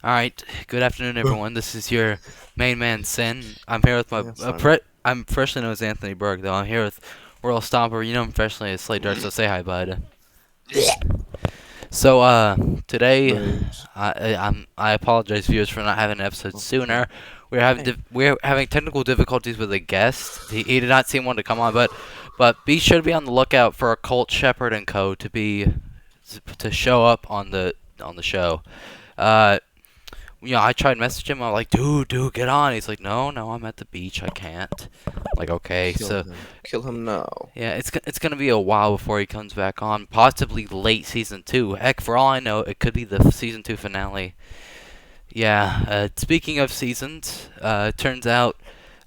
All right. Good afternoon, everyone. This is your main man, Sin. I'm here with my. Yeah, son. I'm freshly known as Anthony Berg, though. I'm here with World Stomper. You know him freshly as Slade Dark, so say hi, bud. So, today, Birds. I apologize, viewers, for not having an episode Okay. sooner. Hey. We're having technical difficulties with a guest. He did not seem one to come on, but be sure to be on the lookout for a Colt Shepherd and Co. to show up on the show. Uh, I tried messaging him. I'm like, dude, get on. He's like, no, I'm at the beach. I can't. Like, okay, Kill so him. Kill him now. yeah, it's gonna be a while before he comes back on. Possibly late season 2. Heck, for all I know, it could be the season 2 finale. Yeah. Speaking of seasons, turns out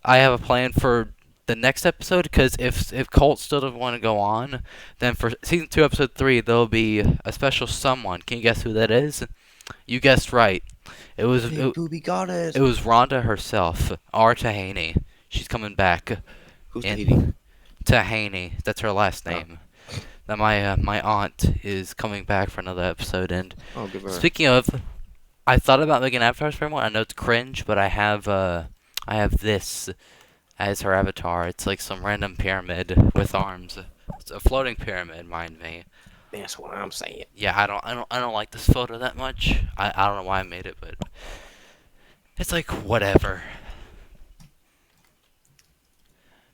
I have a plan for the next episode because if Colt still doesn't want to go on, then for season 2, episode 3, there'll be a special someone. Can you guess who that is? You guessed right. It was Big it, booby goddess. It was Rhonda herself, R. Tahaney. She's coming back. Who's Tahiti? In Tahaney, that's her last Oh. name. That my aunt is coming back for another episode. And Oh, give her. speaking of, I thought about making avatars for everyone. I know it's cringe, but I have this as her avatar. It's like some random pyramid with arms. It's a floating pyramid, mind me. That's what I'm saying. Yeah, I don't like this photo that much. I don't know why I made it, but it's like whatever.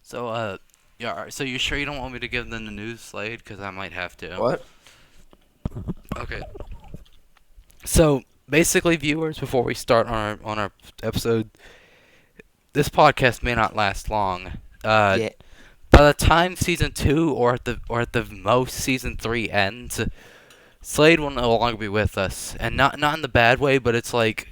So, yeah, so you sure you don't want me to give them the news, Slade? Because I might have to. What? Okay. So, basically, viewers, before we start on our episode, this podcast may not last long. Yeah. By the time season 2 or at the most season 3 ends, Slade will no longer be with us, and not in the bad way, but it's like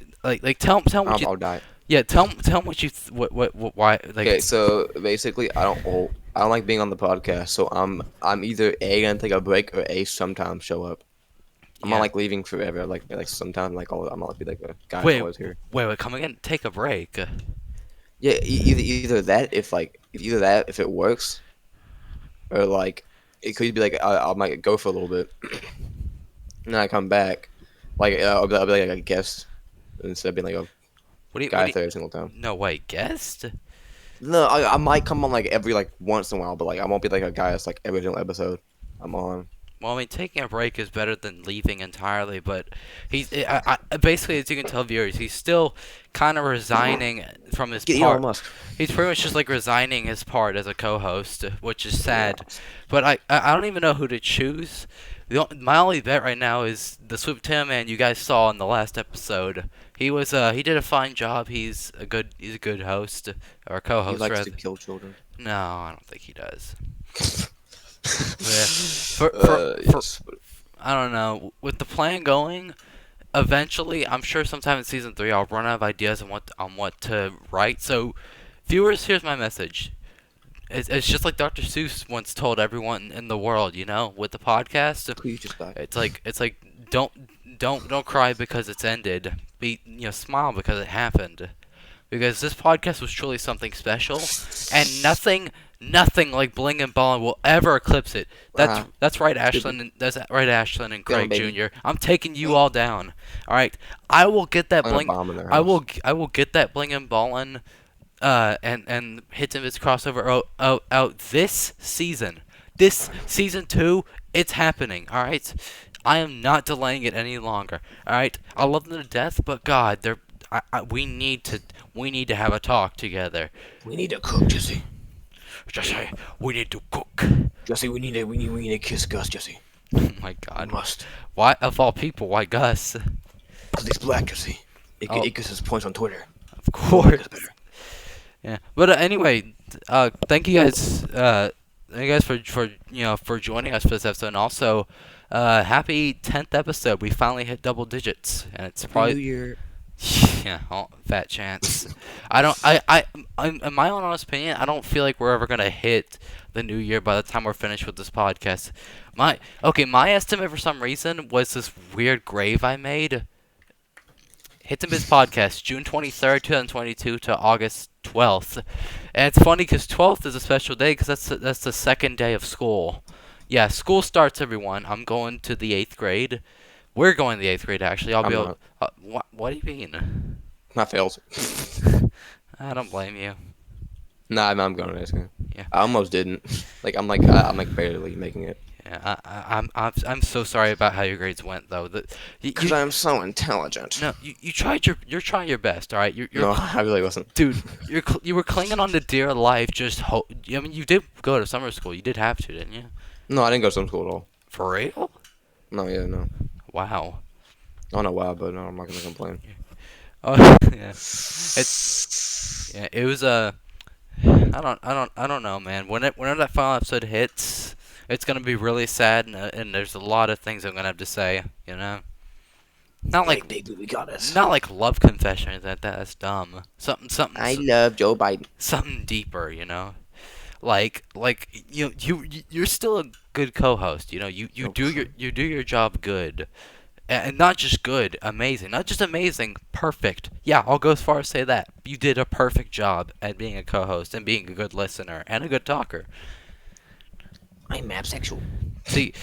tell him what you I'll die. yeah tell him what you what why like Okay, so basically, I don't like being on the podcast. So I'm either A gonna take a break or A sometimes show up. I'm not yeah like leaving forever. Like sometimes I'm not be like a guy who's wait always here. wait come again, take a break. Yeah, either that if either that if it works or like it could be like I might go for a little bit. And then I come back, like I'll be like a guest instead of being like a What guy do you, every single time. no wait, guest. No, I might come on like every like once in a while, but like I won't be like a guy that's like every single episode I'm on. Well, I mean, taking a break is better than leaving entirely, but basically, as you can tell viewers, he's still kind of resigning from his Get Elon part. Musk. He's pretty much just like resigning his part as a co-host, which is Yeah. sad. But I don't even know who to choose. My only bet right now is the Swoop Tim man you guys saw in the last episode. He did a fine job. He's a good host or He co-host likes to rather. kill children. No, I don't think he does. Yeah. For Yes. But I don't know. With the plan going, eventually, I'm sure sometime in season 3, I'll run out of ideas on what to write. So, viewers, here's my message. It's just like Dr. Seuss once told everyone in the world, with the podcast. please just die. It's like don't cry because it's ended. Smile because it happened. Because this podcast was truly something special, and nothing like Bling and Ballin will ever eclipse it. Ah, That's right, stupid. Ashlyn and Damn, Craig baby. Jr. I'm taking you all down. All right, I will get that I'm gonna Bling. bomb in their house. I will get that Bling and Ballin, and hits of its crossover out this season. This season 2, it's happening. All right, I am not delaying it any longer. All right, I love them to death, but God, we need to have a talk together. We need to cook, Jesse. Jesse, we need to cook. Jesse, we need to kiss Gus, Jesse. Oh my We God, must. why of all people? Why Gus? Cause he's black, Jesse. Oh, It gets his points on Twitter. of We'll make us course. better. Yeah, but anyway, thank you guys. Thank you guys for joining us for this episode, and also, happy 10th episode. We finally hit double digits, and it's Happy probably New Year. yeah, fat chance. I don't. In my own honest opinion, I don't feel like we're ever gonna hit the new year by the time we're finished with this podcast. My estimate for some reason was this weird grave I made. Hit the Biz podcast, June 23rd, 2022 to August 12th. And it's funny because 12th is a special day because that's the second day of school. Yeah, school starts, everyone. I'm going to the 8th grade. We're going to the 8th grade, actually. I'll be I'm able. not. What do you mean? I failed. I don't blame you. Nah, I'm going to school. Yeah. I almost didn't. I'm like barely making it. Yeah, I'm so sorry about how your grades went though. Cause I'm so intelligent. No, you tried you're trying your best. All right, No, I really wasn't. dude. You were clinging on to dear life. I mean, you did go to summer school. You did have to, didn't you? No, I didn't go to some school at all. For real? No, yeah, no. Wow. I don't know why, but no, I'm not gonna complain. Oh yeah. It was I don't know, man. Whenever that final episode hits, it's gonna be really sad, and there's a lot of things I'm gonna have to say. You know. Not like Baby, we got us. Not like love confessions. That's dumb. I love Joe Biden. Something deeper. You know. Like you're still a good co-host. You know. Oh, You do your job good. And not just good, amazing. Not just amazing, perfect. Yeah, I'll go as far as say that. You did a perfect job at being a co-host and being a good listener and a good talker. I'm absexual. See,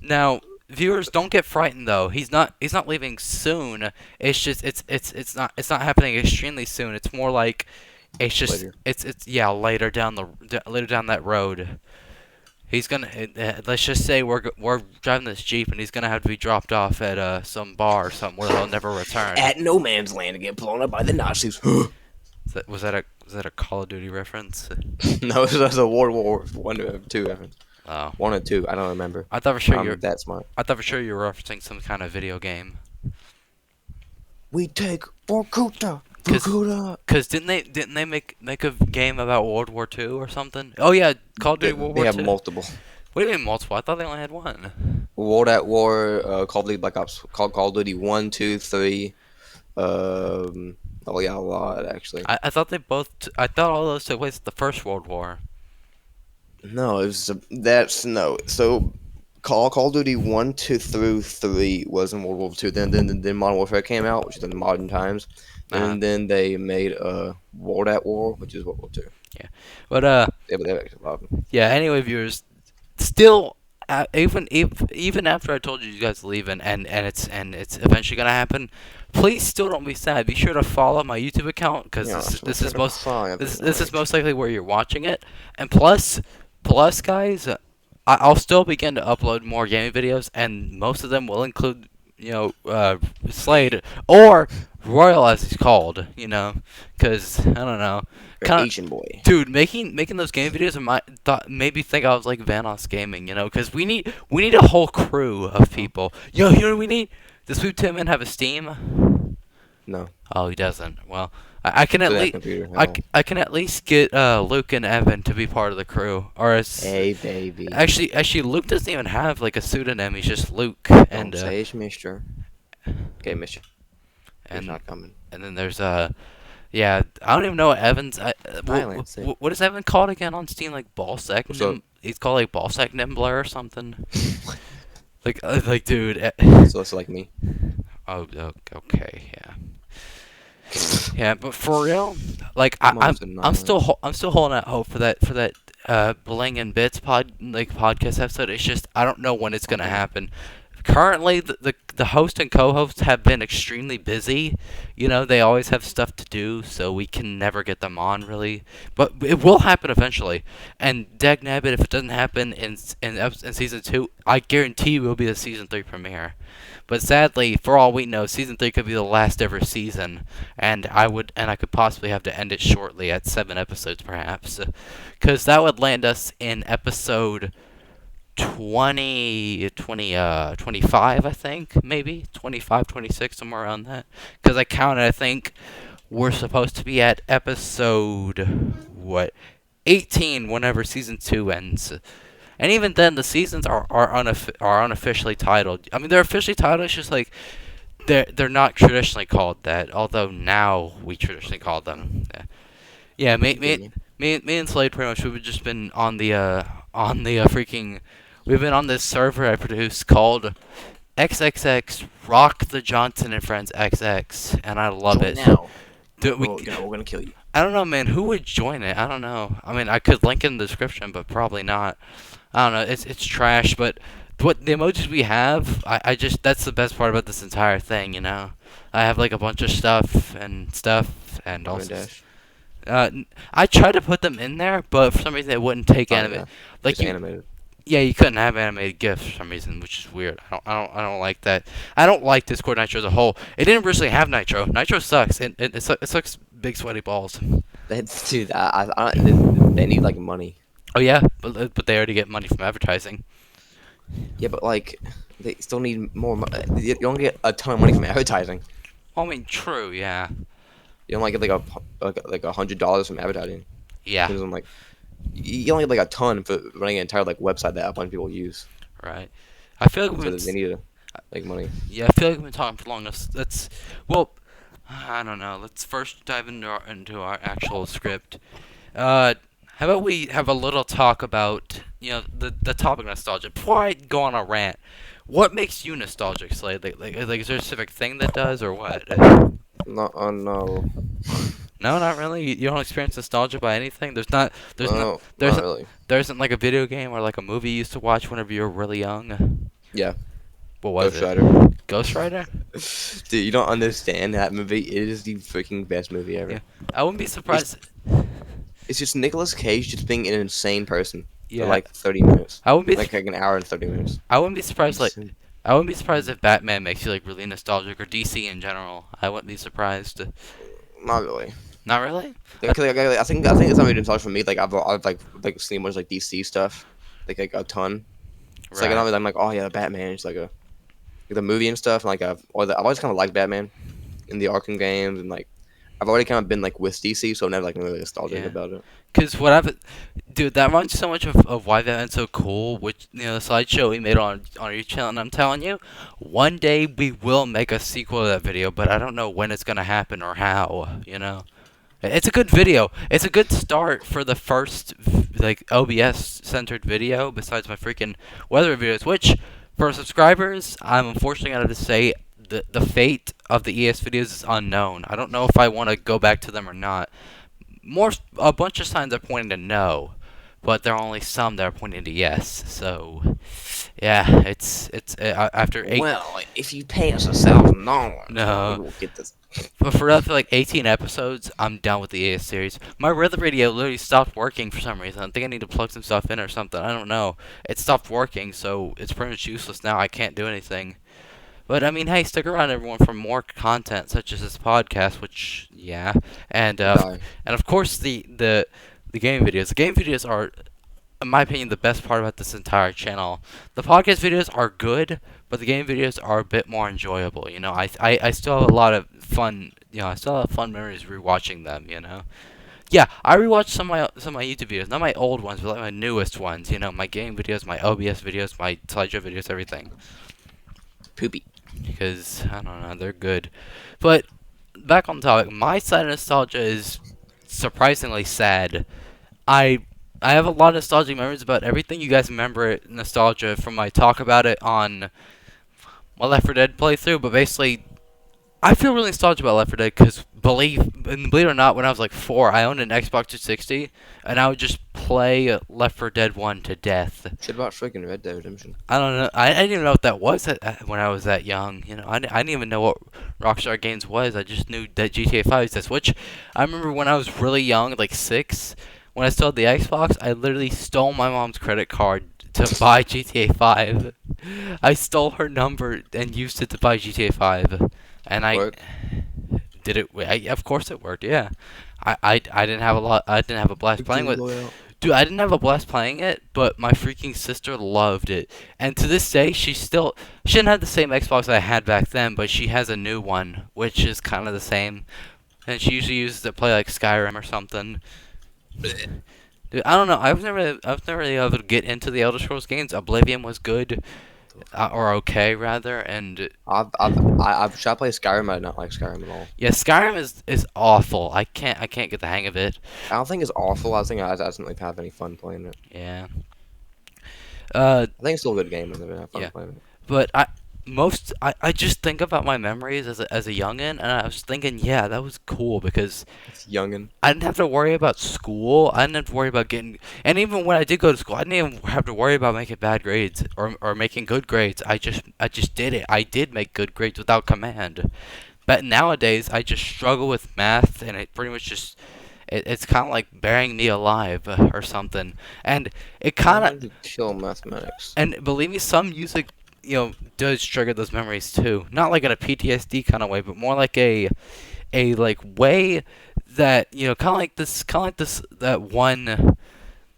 now viewers don't get frightened though. He's not leaving soon. It's just it's not happening extremely soon. It's more like it's just Later. it's yeah later down later down that road. He's gonna let's just say we're driving this Jeep and he's gonna have to be dropped off at some bar or something where he'll never return. At no man's land to get blown up by the Nazis. Was that a Call of Duty reference? No, that's a World War One, two reference. Oh, 1 and 2. I don't remember. I thought for sure I'm that smart. I thought for sure you were referencing some kind of video game. We take Vorkuta. Cause, Vorkuta. Cause didn't they make a game about World War II or something? Oh yeah, Call of Duty World They War have II. multiple. What do you mean multiple? I thought they only had one. World at War, Call of Duty Black Ops, Call of Duty 1, 2, 3. Oh yeah, a lot actually. I thought I thought all those took place at the First World War. No, it was that's no. So Call of Duty 1, 2 through 3 was in World War II. Then Modern Warfare came out, which is in the modern times. And then they made World at War, which is World War II. Yeah, but Yeah, but they have actually a lot of them. yeah. Anyway, viewers, still, even after I told you guys to leave and it's eventually gonna happen, please still don't be sad. Be sure to follow my YouTube account because Yeah, this is this is most likely where you're watching it. And plus, guys, I'll still begin to upload more gaming videos, and most of them will include Slade or Royal as he's called. You know, because I don't know. Asian boy. Dude, making those game videos made me think I was like Vanos Gaming, you know, because we need a whole crew of people. You know what we need? Does Sweet Timon have a Steam? No. Oh, he doesn't. Well, I can at So that least computer, I can at least get Luke and Evan to be part of the crew, or as Hey baby. actually Luke doesn't even have like a pseudonym. He's just Luke, and Don't say it's Mister. Okay, Mister. He's and not coming. and then there's yeah, I don't even know what Evan's. Violence. What is Evan called again on Steam? Like Ballsack? What's up? He's called like Ballsack Nimbler or something. like dude. So it's like me. Oh, okay, yeah. Yeah, but for real, like I'm still holding out hope for that Bling and Bits podcast episode. It's just I don't know when it's gonna happen. Currently, the host and co-hosts have been extremely busy. You know, they always have stuff to do, so we can never get them on, really. But it will happen eventually. And dagnabbit, if it doesn't happen in Season 2, I guarantee it will be the Season 3 premiere. But sadly, for all we know, Season 3 could be the last ever season. And I could possibly have to end it shortly at 7 episodes, perhaps. Because that would land us in episode 25, I think, maybe 25, 26, somewhere around that. Because I counted, I think we're supposed to be at episode 18 whenever season 2 ends. And even then, the seasons are unofficially titled. I mean, they're officially titled. It's just like they're not traditionally called that. Although now we traditionally call them. Yeah, me and Slade pretty much we've just been on the freaking. We've been on this server I produced called XXX Rock the Johnson and Friends XX, and I love it. Now. Dude, We're gonna kill you. I don't know, man. Who would join it? I don't know. I mean, I could link in the description, but probably not. I don't know. It's trash, but what the emojis we have, I just that's the best part about this entire thing, you know. I have like a bunch of stuff and Ramen also Dash. I tried to put them in there, but for some reason it wouldn't take Oh anime. yeah, Like just you, animated. yeah, you couldn't have animated GIFs for some reason, which is weird. I don't like that. I don't like Discord Nitro as a whole. It didn't originally have Nitro. Nitro sucks. It sucks big sweaty balls. That's dude. They need like money. Oh yeah, but they already get money from advertising. Yeah, but like they still need more. You don't get a ton of money from advertising. Well, I mean, true, yeah, You only get like $100 from advertising. yeah, Because I'm like, you only get like a ton for running an entire like website that a bunch of people use. right. I feel like So they need to make money. yeah, I feel like we've been talking for long. Let's well, I don't know. Let's first dive into our actual script. Uh, how about we have a little talk about the topic nostalgia before I go on a rant. What makes you nostalgic, Slade? Like, is there a specific thing that does, or what? No, no, No, not really. You don't experience nostalgia by anything. no, There's, not really. there isn't like a video game or like a movie you used to watch whenever you were really young. Yeah, What was Ghost it? Rider. Ghost Rider? Dude, you don't understand that movie. It is the freaking best movie ever. Yeah. I wouldn't be It's surprised. it's just Nicolas Cage just being an insane person for Yeah. like 30 minutes, I wouldn't be. like an hour and 30 minutes. I wouldn't be surprised. Like, Insane. I wouldn't be surprised if Batman makes you like really nostalgic or DC in general. I wouldn't be surprised. Not really. Not really. I think it's not really nostalgia for me. Like I've like seen much like DC stuff, like a ton. It's like Right. I'm like, oh yeah, Batman. It's like the movie and stuff. And like I've always kind of liked Batman in the Arkham games, and like I've already kind of been like with DC, so I'm never like really nostalgic Yeah. about it. Cause dude, that reminds me so much of why Batman's so cool. Which the slideshow we made on your channel, and I'm telling you, one day we will make a sequel to that video, but I don't know when it's gonna happen or how. You know. It's a good video. It's a good start for the first like OBS centered video besides my freaking weather videos, which for subscribers, I'm unfortunately gonna have to say the fate of the ES videos is unknown. I don't know if I want to go back to them or not. A bunch of signs are pointing to no, but there are only some that are pointing to yes. So, yeah, it's after eight. Well, if you pay us $1,000, we No, will get this. but for after like 18 episodes, I'm done with the AS series. My weather radio literally stopped working for some reason. I think I need to plug some stuff in or something. I don't know. It stopped working, so it's pretty much useless now. I can't do anything. But I mean, hey, stick around, everyone, for more content such as this podcast, which yeah, and Die. and of course the game videos. The game videos are, in my opinion, the best part about this entire channel. The podcast videos are good, but the game videos are a bit more enjoyable. You know, I still have a lot of fun. You know, I still have fun memories rewatching them. You know. Yeah, I rewatched some of my YouTube videos, not my old ones, but like my newest ones. You know, my game videos, my OBS videos, my slideshow videos, everything. Poopy. Because I don't know, they're good. But back on topic, my side of nostalgia is surprisingly sad. I I have a lot of nostalgic memories about everything. You guys remember nostalgia from my talk about it on my Left 4 Dead playthrough, but basically I feel really nostalgic about Left 4 Dead because believe it or not, when I was like 4, I owned an Xbox 360, and I would just play Left 4 Dead 1 to death. Shit about freaking Red Dead Redemption. I don't know. I didn't even know what that was when I was that young. You know, I didn't even know what Rockstar Games was. I just knew that GTA 5 exists. Which I remember when I was really young, like 6, when I still had the Xbox, I literally stole my mom's credit card to buy GTA 5. I stole her number and used it to buy GTA 5, and I Work. did it. Of course it worked. Yeah, I didn't have a lot. I didn't have a blast playing with. Dude, I didn't have a blast playing it, but my freaking sister loved it. And to this day, she didn't have the same Xbox I had back then, but she has a new one, which is kind of the same. And she usually uses it to play like Skyrim or something. Dude, I don't know. I was never really able to get into the Elder Scrolls games. Oblivion was good, or okay rather, and I've tried to play Skyrim. I don't like Skyrim at all. yeah, Skyrim is awful. I can't get the hang of it. I don't think it's awful. I think I just don't have any fun playing it. Yeah. I think it's still a good game. I never have fun Yeah. playing it. But I just think about my memories as a youngin, and I was thinking, yeah, that was cool because It's youngin. I didn't have to worry about school. I didn't have to worry about getting, and even when I did go to school, I didn't even have to worry about making bad grades or making good grades. I just did it. I did make good grades without command. But nowadays, I just struggle with math, and it pretty much just it's kind of like burying me alive or something. And it I kind of learned to chill mathematics. and believe me, some music does trigger those memories too. Not like in a PTSD kind of way, but more like a like way that kind of like this that one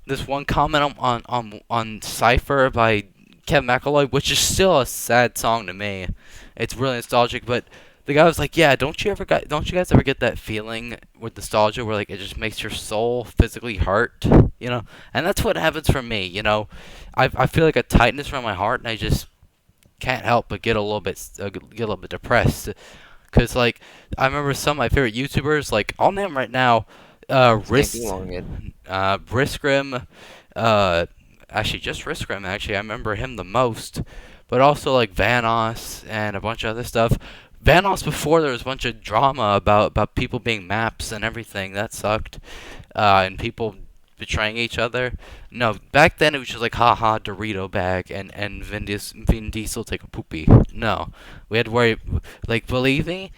this one comment on Cipher by Kevin McElroy, which is still a sad song to me. It's really nostalgic, but the guy was like, "Yeah, don't you guys ever get that feeling with nostalgia where like it just makes your soul physically hurt, you know?" And that's what happens for me, you know. I feel like a tightness around my heart, and I just can't help but get a little bit depressed. Cause like I remember some of my favorite YouTubers, like I'll name right now, Can't be Risk, long yet. Riskrim, uh, actually just Riskrim. Actually, I remember him the most, but also like Vanos and a bunch of other stuff. Vanos before there was a bunch of drama about people being maps and everything that sucked, and people betraying each other. No, back then it was just like haha Dorito bag and Vin Diesel take a poopy. No, we had to worry. Like believe me,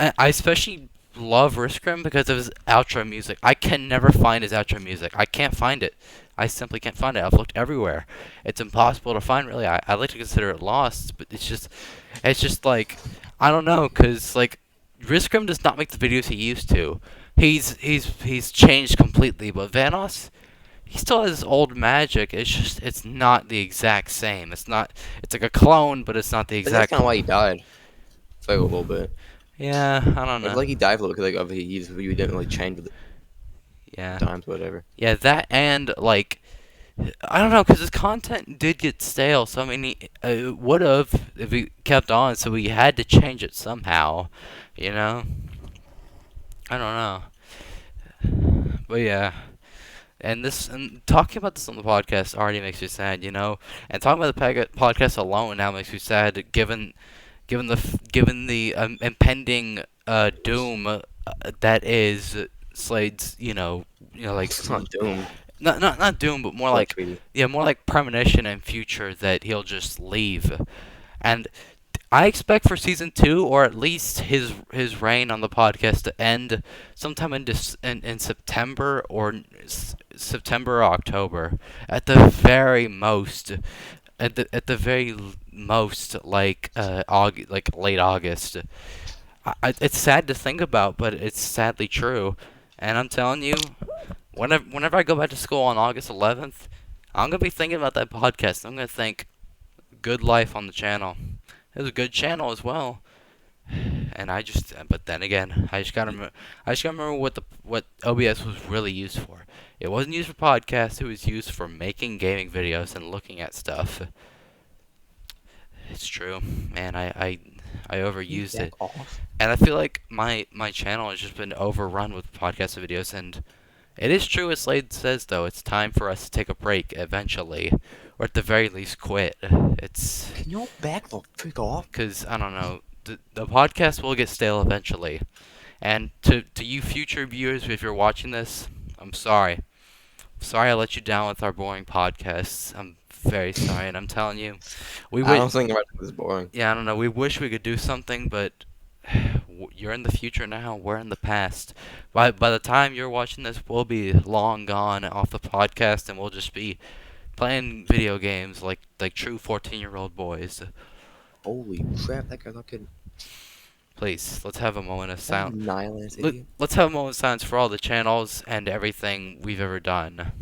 I especially love Riskrim because of his outro music. I can never find his outro music. I can't find it. I simply can't find it. I've looked everywhere. It's impossible to find. Really, I like to consider it lost, but it's just like I don't know, cause like Riskrim does not make the videos he used to. He's changed completely, but Vanos, he still has his old magic. It's not the exact same. It's not. It's like a clone, but it's not the I think that's exact. kind of why he died. It's like a little bit. Yeah, I don't I feel know. like he died a little because like of he didn't really change with Yeah. the times, whatever. Yeah, that and like I don't know, because his content did get stale. So I mean, he would have if he kept on. So we had to change it somehow. You know, I don't know, but yeah. And talking about this on the podcast already makes me sad. You know, and talking about the podcast alone now makes me sad. Given the impending doom that is Slade's. Like It's not doomed. not doom, but more It's not like treaty. yeah, more like premonition and future that he'll just leave. And I expect for season 2, or at least his reign on the podcast, to end sometime in September or September or October, at the very most. At the very most, like like late August. It's sad to think about, but it's sadly true. And I'm telling you, whenever I go back to school on August 11th, I'm gonna be thinking about that podcast. I'm gonna think, good life on the channel. It was a good channel as well. And but then again, I just gotta remember what OBS was really used for. It wasn't used for podcasts. It was used for making gaming videos and looking at stuff. It's true, man. I You overused back it, off. and I feel like my channel has just been overrun with podcasts and videos. And it is true, as Slade says, though. It's time for us to take a break eventually, or at the very least, quit. It's Can you back the freak off? because I don't know. The podcast will get stale eventually. And to you future viewers, if you're watching this, I'm sorry. Sorry I let you down with our boring podcasts. I'm very sorry, and I'm telling you, we I would. don't think about this boring. Yeah, I don't know. We wish we could do something, but you're in the future now. We're in the past. By the time you're watching this, we'll be long gone off the podcast, and we'll just be playing video games like true 14-year-old boys. Holy crap, that guy's not kidding. Please, let's have a moment of That silence. nihilist idiot. Let's have a moment of silence for all the channels and everything we've ever done.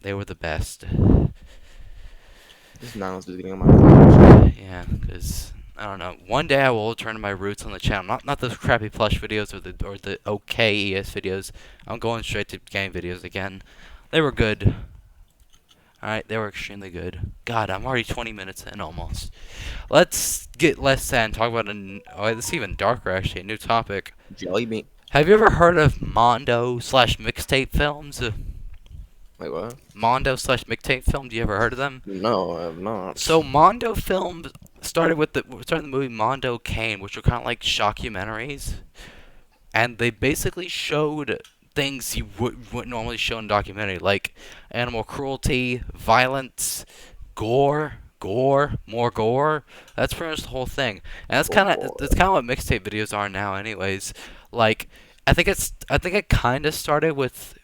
They were the best. This nihilist is getting on my nerves. Yeah, because I don't know. One day I will return to my roots on the channel. Not those crappy plush videos or the okay ES videos. I'm going straight to game videos again. They were good. Alright, they were extremely good. God, I'm already 20 minutes in almost. Let's get less sad and talk about this is even darker actually, a new topic. Jelly bean. Have you ever heard of Mondo / mixtape films? Like what? Mondo slash mixtape film. Do you ever heard of them? No, I'm not. So Mondo films started the movie Mondo Kane, which were kind of like shockumentaries, and they basically showed things you wouldn't normally show in a documentary, like animal cruelty, violence, more gore. That's pretty much the whole thing, and Oh boy. that's kind of what mixtape videos are now, anyways. Like, I think it kind of started with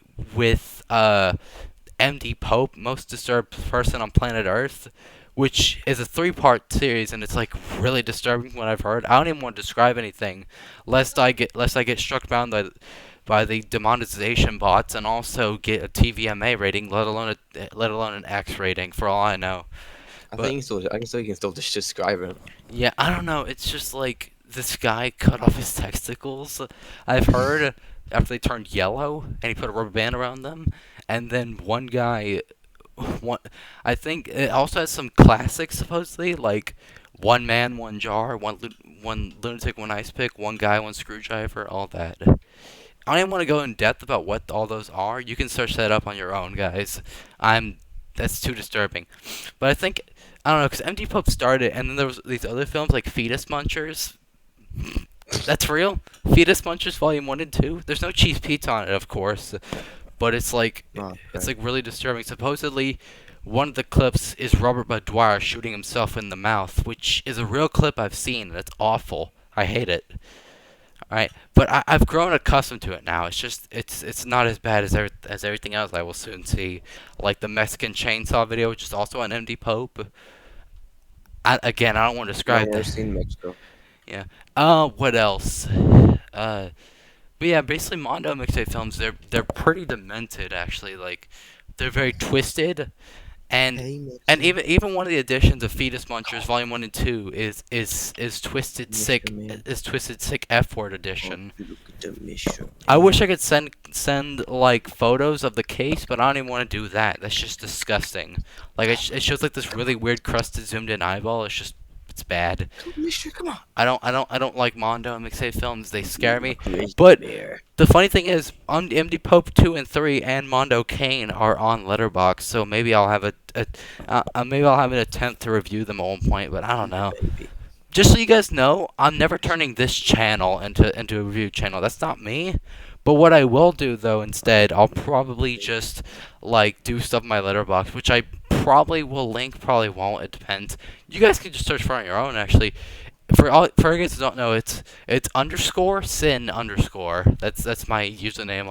MD Pope, Most Disturbed Person on Planet Earth, which is a three-part series, and it's like really disturbing what I've heard. I don't even want to describe anything, lest I get struck down by the demonetization bots, and also get a TVMA rating, let alone an X rating, for all I know. I But think still, I can still, you can still just describe it. yeah, I don't know. It's just like this guy cut off his testicles. I've heard after they turned yellow, and he put a rubber band around them, and then one guy one, I think it also has some classics supposedly, like one man, one jar, one lunatic, one ice pick, one guy, one screwdriver, all that. I don't even want to go in depth about what all those are. You can search that up on your own, guys. I'm That's too disturbing. But I think I don't know because MD Pope started, and then there was these other films like Fetus Munchers. That's real. Fetus Munchers Volume 1 and 2. There's no cheese pizza on it, of course, but it's Okay. like really disturbing. Supposedly, one of the clips is Robert Maguire shooting himself in the mouth, which is a real clip I've seen, and it's awful. I hate it. All right, but I've grown accustomed to it now. It's not as bad as everything else I will soon see, like the Mexican chainsaw video, which is also on MD Pope. Again, I don't want to No, describe I've that. seen Mexico. Yeah. What else? Uh, But yeah, basically Mondo mixtape films they're pretty demented actually. Like they're very twisted, and Hey, and Mexico. even one of the editions of Fetus Munchers Volume 1 and 2 is Mr. Man, Twisted Sick F Word I want edition. you to look at the Mr. I Man. wish I could send like photos of the case, but I don't even want to do that. That's just disgusting. Like it shows like this really weird crusted zoomed in eyeball. It's bad. Come on, Mister, come on. I don't like Mondo and mixtape films. They You scare my me. crazy But bear. the funny thing is, MD Pope 2 and 3 and Mondo Kane are on Letterbox, so maybe I'll have maybe I'll have an attempt to review them at one point, but I don't Yeah, know. baby. Just so you guys know, I'm never turning this channel into a review channel. That's not me. But what I will do though instead, I'll probably just like do stuff in my letterbox, which I probably will link, probably won't. It depends. You guys can just search for it on your own. Actually, for you guys who don't know, it's underscore sin underscore. That's my username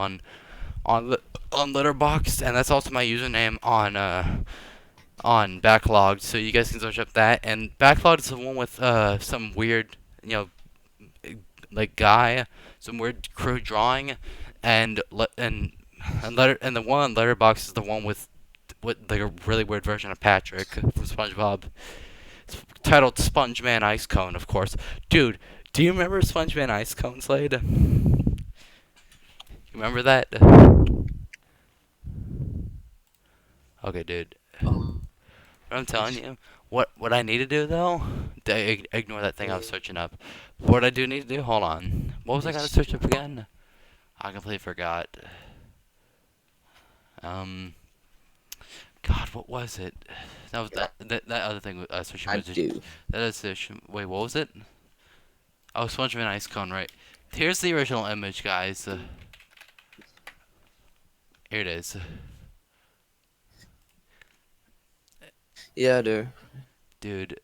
on Letterboxd, and that's also my username on Backlogged. So you guys can search up that. And Backlogged is the one with some weird, you know, like guy, some weird crew drawing, and and the one on Letterboxd is the one with like a really weird version of Patrick from SpongeBob. It's titled Sponge Man Ice Cone, of course. Dude, do you remember Sponge Man Ice Cone, Slade? You remember that? Okay, dude. Oh, What I'm telling yes. you, what I need to do though, ignore that thing I was searching up. What I do need to do, hold on. What was I gonna Yes. search up again? I completely forgot. Um, God, what was it? That was Yeah, that other thing I was searching I was just, do. that is searching. Wait, what was it? Oh, SpongeBob Ice Cone, right? Here's the original image, guys. Here it is. Yeah, I do. Dude,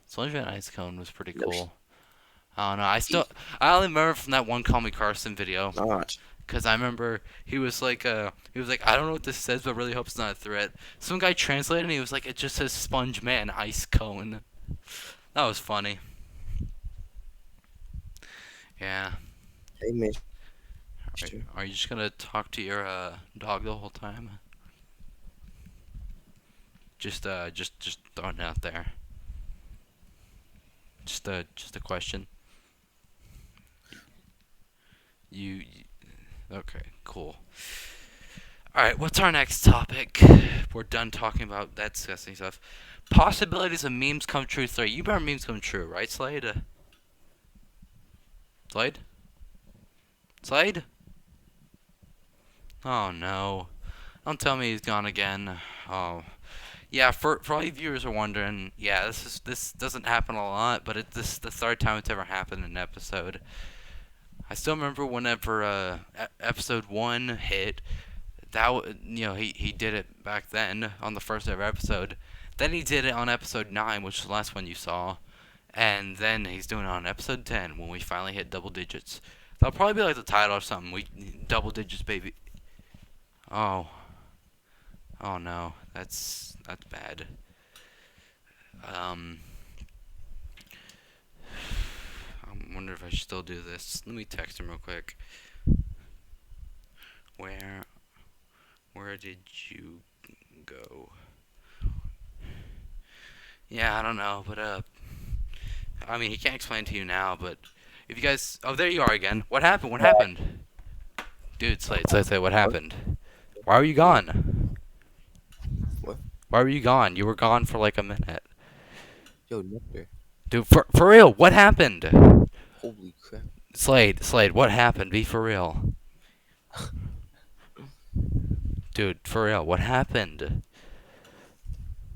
SpongeBob Ice Cone was pretty No, cool. I don't know. he's I only remember from that one Call Me Carson video. not. Cause I remember he was like, I don't know what this says, but really hope it's not a threat. Some guy translated and he was like, it just says Sponge Man Ice Cone. That was funny. Yeah. Hey, Mister. Are you just gonna talk to your dog the whole time? Just throwing it out there. Just a question. You okay? Cool. All right. What's our next topic? We're done talking about that disgusting stuff. Possibilities of memes come true 3. You remember memes come true, right, Slade? Slade? Slade? Oh no. Don't tell me he's gone again. Oh. Yeah, for all you viewers are wondering, yeah, this doesn't happen a lot, but it's this the third time it's ever happened in an episode. I still remember whenever episode 1 hit, he did it back then on the first ever episode. Then he did it on episode 9, which was the last one you saw. And then he's doing it on episode 10 when we finally hit double digits. That'll probably be like the title or something. We double digits, baby. Oh, oh no, that's bad. Um, I wonder if I should still do this. Let me text him real quick. Where where did you go? Yeah, I don't know, but I mean he can't explain to you now, but if you guys, oh there you are again. What happened? What happened? Dude, Slade, what What? happened? Why were you What? gone? What? Why were you gone? You were gone for like a minute. Yo, Nectar. Dude, for real, what happened? Holy crap. Slade, what happened? Be for real. Dude, for real, what happened?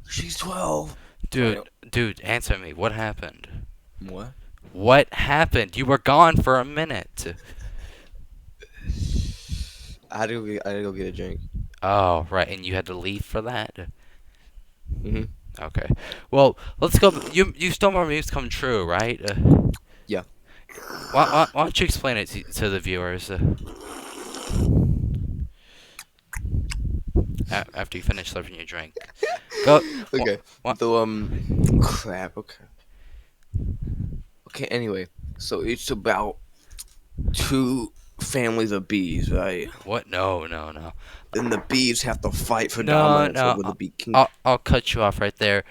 She's 12. Alright. Dude, answer me. What happened? What? What happened? You were gone for a minute. I had to go get a drink. Oh, right, and you had to leave for that? Mm-hmm. Okay. Well, let's go. You stole my dreams come true, right? Yeah. Why don't you explain it to the viewers after you finish serving your drink? Go. Okay. What? So, crap. Okay. Okay, anyway. So it's about two families of bees, right? What? No, no, no. Then the bees have to fight for No, dominance no. over the bee king. I'll cut you off right there.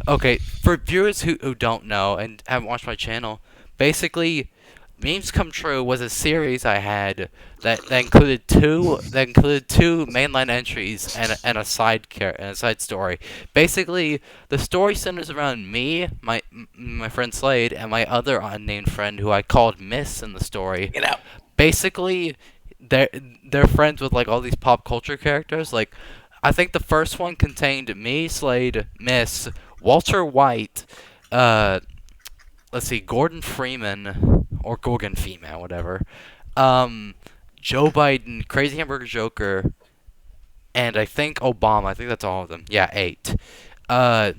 Okay, for viewers who don't know and haven't watched my channel, basically, Memes Come True was a series I had that included two mainline entries and a side story. Basically, the story centers around me, my friend Slade, and my other unnamed friend who I called Miss in the story. Get out. Basically, they're friends with like all these pop culture characters. Like, I think the first one contained me, Slade, Miss, Walter White, uh, let's see, Gordon Freeman or Gorgon Female, whatever. Um, Joe Biden, Crazy Hamburger Joker, and I think Obama. I think that's all of them. Yeah, 8. Uh,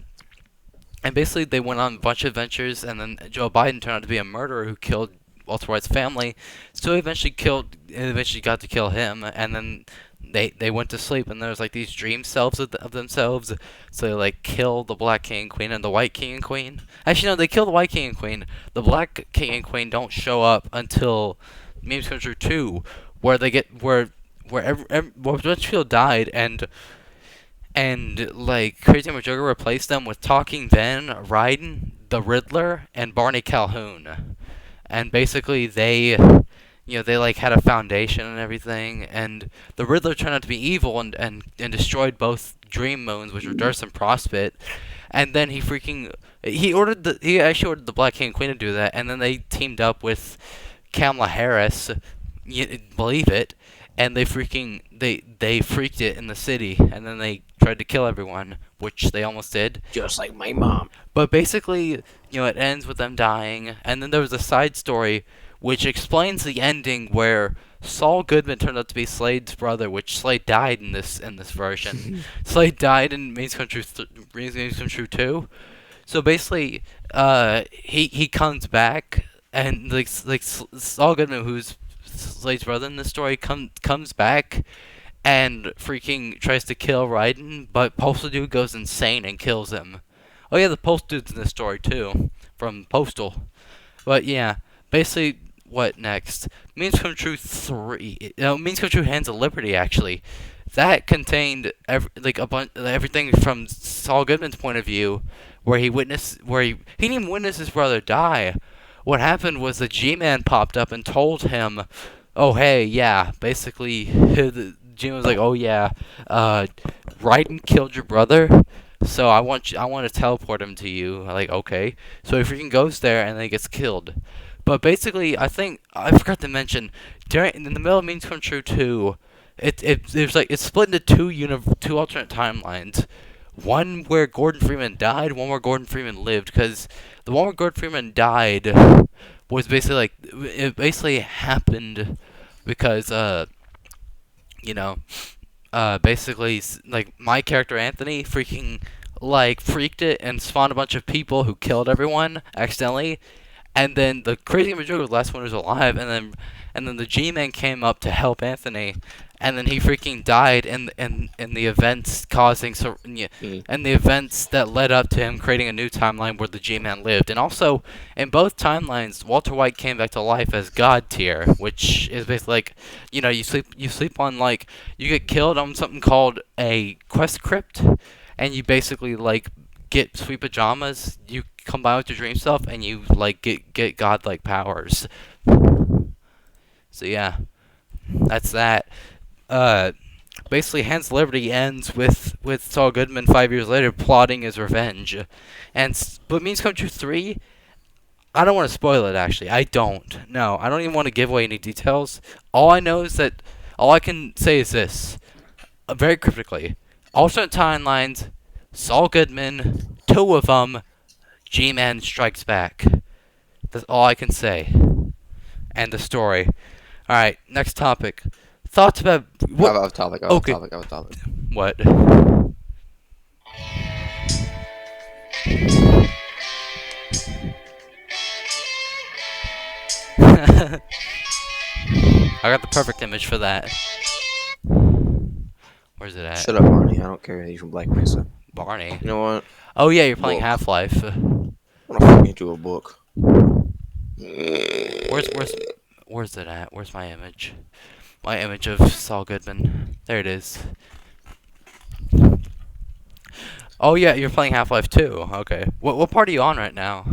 and basically they went on a bunch of adventures, and then Joe Biden turned out to be a murderer who killed Walter White's family. So he eventually got to kill him, and then they went to sleep, and there's like these dream selves of themselves. So they like kill the Black King and Queen and the White King and Queen. Actually, no, they kill the White King and Queen. The Black King and Queen don't show up until Memes Come True 2, where they get where Richfield died, and like Crazy Hammer Joker replaced them with Talking Ben, Raiden, the Riddler, and Barney Calhoun. And basically they like had a foundation and everything, and the Riddler turned out to be evil and destroyed both Dream Moons, which were Durst and Prospect. And then he actually ordered the Black King and Queen to do that, and then they teamed up with Kamala Harris, you believe it, and they freaked it in the city, and then they tried to kill everyone, which they almost did. Just like my mom. But basically, it ends with them dying, and then there was a side story which explains the ending where Saul Goodman turned out to be Slade's brother, which Slade died in this version. Slade died in Memes Come True 2. So basically, he comes back, and like Saul Goodman, who's Slade's brother in the story, comes back and freaking tries to kill Raiden, but Postal Dude goes insane and kills him. Oh yeah, the Postal Dude's in this story too, from Postal. But yeah, basically, what next? Memes Come True 3. Memes Come True Hands of Liberty, actually. That contained everything from Saul Goodman's point of view, where he didn't even witness his brother die. What happened was the G-Man popped up and told him, "Oh hey, yeah." Basically, the G-Man was like, "Oh yeah, Raiden killed your brother, so I want to teleport him to you." Like, okay. So he freaking goes there and then he gets killed. But basically, I think I forgot to mention in the middle of Memes Come True 2, There's like it's split into two alternate timelines. One where Gordon Freeman died, one where Gordon Freeman lived. Because the one where Gordon Freeman died was basically like it basically happened because you know basically like my character Anthony freaking like freaked it and spawned a bunch of people who killed everyone accidentally, and then the crazy majority was the last one who was alive, and then the G-Man came up to help Anthony, and then he freaking died in the events causing so yeah, Mm. and the events that led up to him creating a new timeline where the G-Man lived. And also in both timelines Walter White came back to life as God tier, which is basically like you sleep on like you get killed on something called a quest crypt, and you basically like get sweet pajamas, you combine with your dream self, and you like get godlike powers. So yeah, that's that. Uh, Basically, Hans Liberty ends with Saul Goodman 5 years later plotting his revenge, but Means Come True 3. I don't want to spoil it. Actually, I don't. No, I don't even want to give away any details. All I can say is this, very cryptically: alternate timelines, Saul Goodman, two of them, G-Man strikes back. That's all I can say. And the story. All right, next topic. Thoughts about what? Out of topic. Out of Okay, topic. Out of topic. what? I got the perfect image for that. Where's it at? Shut up, Barney. I don't care. He's from Black Mesa. Barney. You know what? Oh yeah, you're playing Book. Half-Life. I'm gonna fucking get you a book. Where's it at? Where's my image? My image of Saul Goodman. There it is. Oh yeah, you're playing Half-Life 2. Okay. What part are you on right now?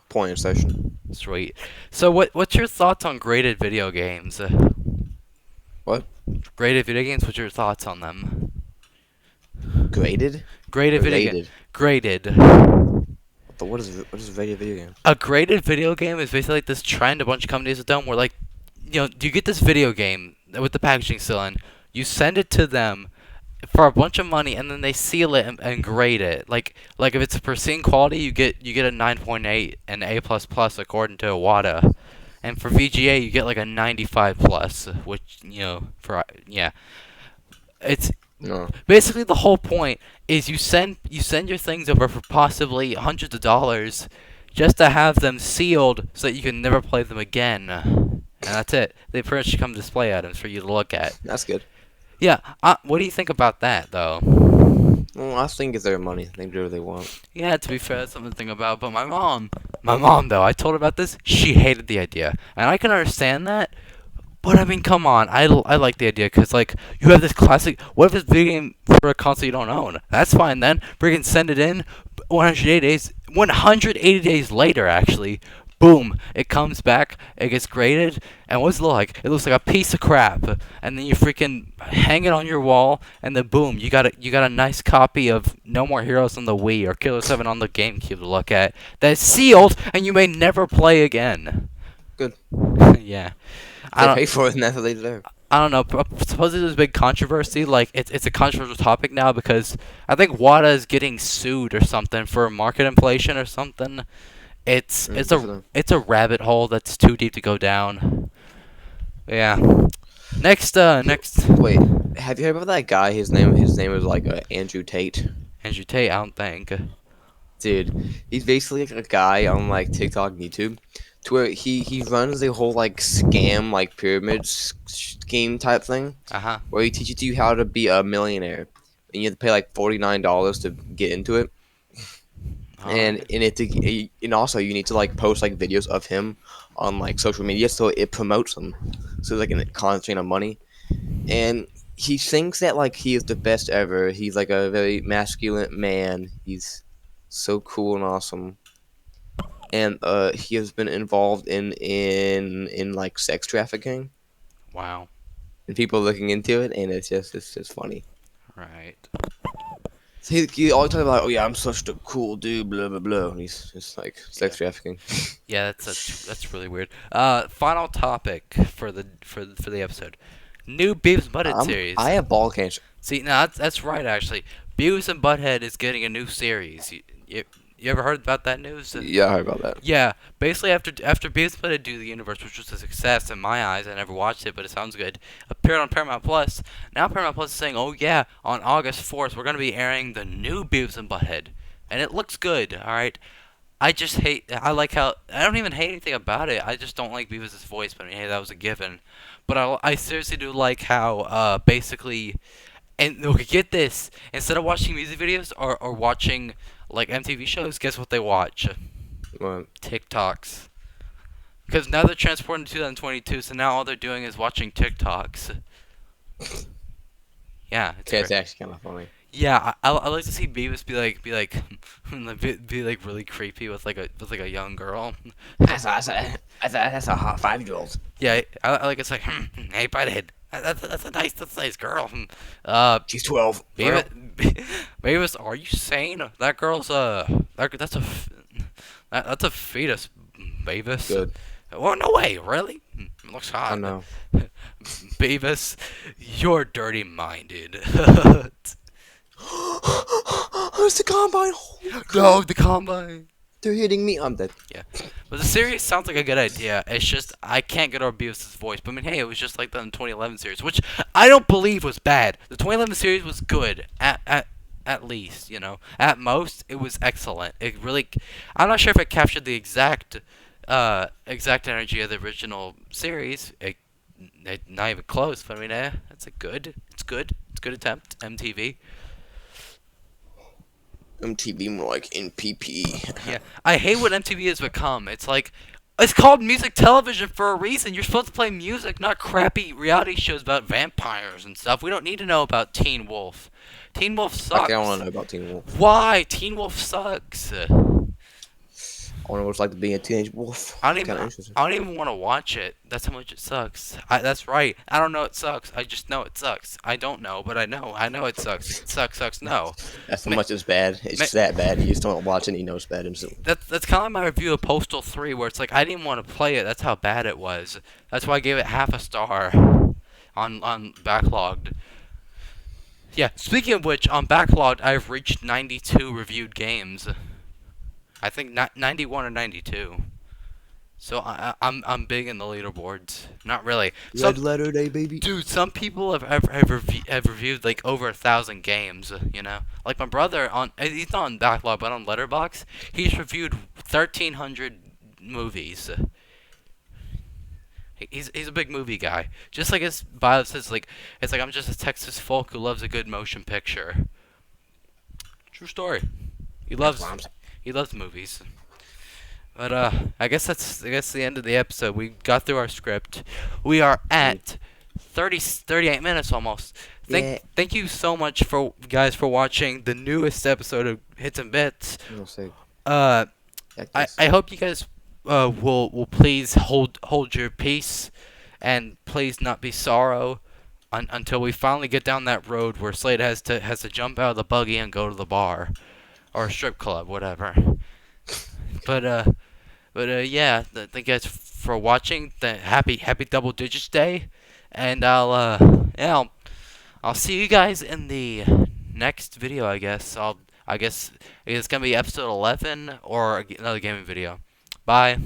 Point station. Sweet. So what's your thoughts on graded video games? What? Graded video games. What's your thoughts on them? Graded? Graded video game. Rated. Graded. What is a video game? A graded video game is basically like this trend a bunch of companies have done where like, you get this video game with the packaging still in, you send it to them for a bunch of money, and then they seal it and grade it. Like if it's a pristine quality, you get a 9.8 and A++ according to Iwata. And for VGA, you get like a 95 plus, which yeah, it's No. basically the whole point is you send your things over for possibly hundreds of dollars, just to have them sealed so that you can never play them again, and that's it. They pretty much become display items for you to look at. That's good. Yeah, what do you think about that though? Well, I think it's their money. They can do what they want. Yeah, to be fair, that's something to think about. But my mom though, I told her about this. She hated the idea, and I can understand that. But I mean, come on, I like the idea because like you have this classic. What if it's a video game for a console you don't own? That's fine then. Freaking send it in. 180 days. 180 days later, actually. Boom! It comes back. It gets graded. And what's it look like? It looks like a piece of crap. And then you freaking hang it on your wall. And then boom! You got a nice copy of No More Heroes on the Wii or Killer 7 on the GameCube to look at. That's sealed, and you may never play again. Good. Yeah. They pay for it, and that's what they deserve. I don't know. Supposedly there's a big controversy. Like it's a controversial topic now because I think WADA is getting sued or something for market inflation or something. It's Mm, it's good for a them. it's a rabbit hole that's too deep to go down. Yeah. Next. Wait, have you heard about that guy? His name is like Andrew Tate. Andrew Tate. I don't think. Dude, he's basically like a guy on like TikTok and YouTube, to where he runs a whole like scam like pyramid scheme type thing, Uh-huh. where he teaches you how to be a millionaire, and you have to pay like $49 to get into it. And Alright. in it to, and also you need to like post like videos of him on like social media, so it promotes him, so it's like a constant stream of money. And he thinks that like he is the best ever. He's like a very masculine man. He's so cool and awesome. And he has been involved in like sex trafficking, Wow. and people looking into it, and it's just funny. Right. So he always talks about, oh yeah, I'm such a cool dude, blah blah blah. And he's just like sex trafficking. Yeah, that's really weird. Final topic for the episode. New Beavis and Butthead I series. have ball cancer. See, now that's right actually. Beavis and Butthead is getting a new series. You ever heard about that news? Yeah, I heard about that. Yeah, basically after Beavis and Butthead Do the Universe, which was a success in my eyes, I never watched it, but it sounds good. Appeared on Paramount Plus. Now Paramount Plus is saying, "Oh yeah, on August 4th, we're gonna be airing the new Beavis and Butthead," and it looks good. All right. I just hate. I like how I don't even hate anything about it. I just don't like Beavis' voice. But I mean, hey, that was a given. But I seriously do like how basically, and okay, get this. Instead of watching music videos or watching like MTV shows, guess what they watch? Well, TikToks. Because now they're transporting to 2022, so now all they're doing is watching TikToks. Yeah, it's okay, great. it's actually kind of funny. Yeah, I like to see Beavis be like really creepy with like a young girl. That's a hot 5-year-old. Yeah, I like it's like hey butthead, that's a nice girl. She's 12. Well, Beavis, Beavis, are you sane? That girl's that's a fetus, Beavis. good. Oh no way, really? Looks I hot. know. Beavis, you're dirty minded. It's the combine. No, the combine. They're hitting me. I'm dead. Yeah, but the series sounds like a good idea. It's just I can't get over Beavis' voice. But I mean, hey, it was just like the 2011 series, which I don't believe was bad. The 2011 series was good at least, you know. At most, it was excellent. It really, I'm not sure if it captured the exact energy of the original series. Not even close. But I mean, it's a good. It's good. It's a good attempt. MTV. MTV more like NPP. Yeah, I hate what MTV has become. It's like it's called music television for a reason. You're supposed to play music, not crappy reality shows about vampires and stuff. We don't need to know about Teen Wolf. Teen Wolf sucks. Okay, I want to know about Teen Wolf. Why? Teen Wolf sucks. I want to know what it's like to be a teenage wolf. I don't Kind of even. interesting. I don't even want to watch it. That's how much it sucks. That's right. I don't know it sucks. I just know it sucks. I don't know, but I know. I know it sucks. It sucks. No. That's how Ma- much it's bad. It's just that bad. You just don't watch it and you know it's bad himself. That's kind of like my review of Postal 3, where it's like I didn't want to play it. That's how bad it was. That's why I gave it half a star on Backlogged. Yeah. Speaking of which, on Backlogged, I've reached 92 reviewed games. I think 91 or 92. So I'm big in the leaderboards. Not really. Red letter day, baby. Dude, some people have reviewed like over 1,000 games. You know, like my brother he's not on Backlog, but on Letterbox, he's reviewed 1,300 movies. He's a big movie guy. Just like his bio says, like it's like I'm just a Texas folk who loves a good motion picture. True story. He That's loves what I'm saying. he loves movies. But I guess that's the end of the episode. We got through our script. We are at 38 minutes almost. Thank you so much for guys for watching the newest episode of Hits and Bits. We'll say. Uh, Like I this. I hope you guys will please hold your peace and please not be sorrow until we finally get down that road where Slade has to jump out of the buggy and go to the bar or a strip club, whatever. But yeah, thank you guys for watching. Happy double digits day, and I'll see you guys in the next video. I guess it's gonna be episode 11 or another gaming video. Bye.